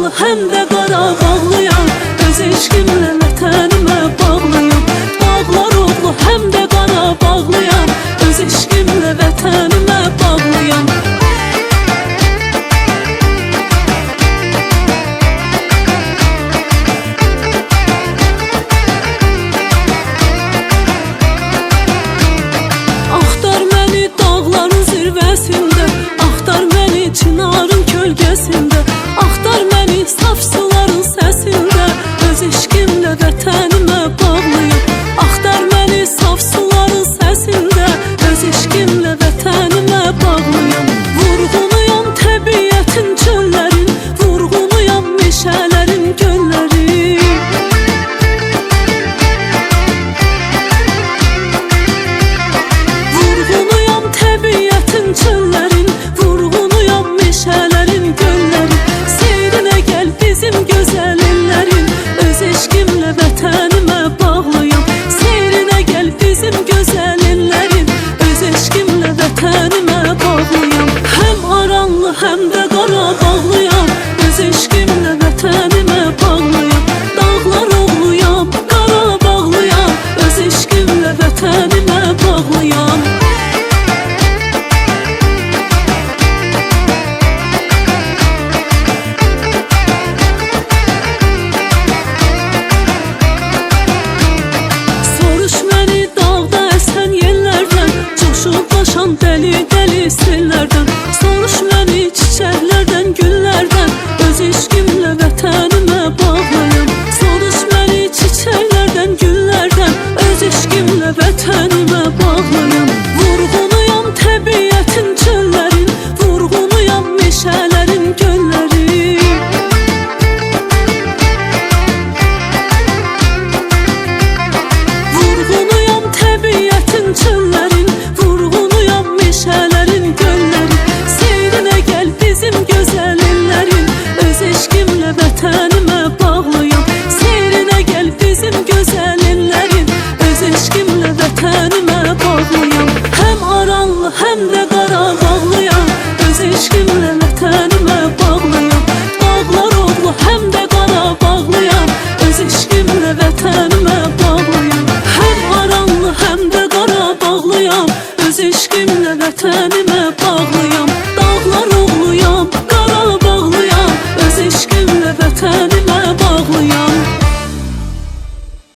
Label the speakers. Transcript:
Speaker 1: aranlı hem de Qarabağlıyam. Öz eşqimlə vətənimə bağlıyam. Dağlar oğlu hem de Qarabağlıyam. Öz eşqimlə vətənimə bağlıyam. Axtar məni dağların zirvəsində, axtar məni çinarın kölgəsində, axtar məni saf suların səsində. Öz eşqimlə vətənimə bağlıyam. Axtar məni saf suların səsində, öz eşqimlə vətənimə bağlıyam. Vurğunuyam təbiətin çöllərin, vurğunuyam meşələrin göllərin. Vurğunuyam təbiətin çöllərin, vurğunuyam meşələrin göllərin. Seyrinə gəl bizim gözəl ellərin, öz eşqimlə vətənimə bağlıyam. Seyrinə gəl bizim gözəl ellərin, öz eşqimlə vətənimə bağlıyam. Həm aranlı həm də Qarabağlıyam, öz eşqimlə vətənimə bağlıyam. Dağlar oğluyam, Qarabağlıyam, öz eşqimlə vətənimə bağlıyam. Soruş məni dağda əsən yellərdən, coşub daşan dəli-dəli sellərdən. Soruş məni çiçəklərdən, güllərdən, öz eşqimlə vətənimə bağlıyam. Soruş məni çiçəklərdən, güllərdən, öz eşqimlə vətənimə bağlıyam. Vurğunuyam təbiətin çöllərin, vurğunuyam meşələrin göllərin. Vurğunuyam təbiətin çöllərin, vurğunuyam meşələrin göllərin. Seyrinə gəl bizim gözəl ellərin, öz eşqimlə vətənimə bağlıyam. Seyrinə gəl bizim gözəl ellərin, öz eşqimlə vətənimə bağlıyam. Həm aranlı həm də Qarabağlıyam, öz eşqimlə vətənimə bağlıyam. Dağlar oğlu həm də Qarabağlıyam, öz eşqimlə vətənimə bağlıyam. Həm aranlı həm də Qarabağlıyam, öz eşqimlə vətənimə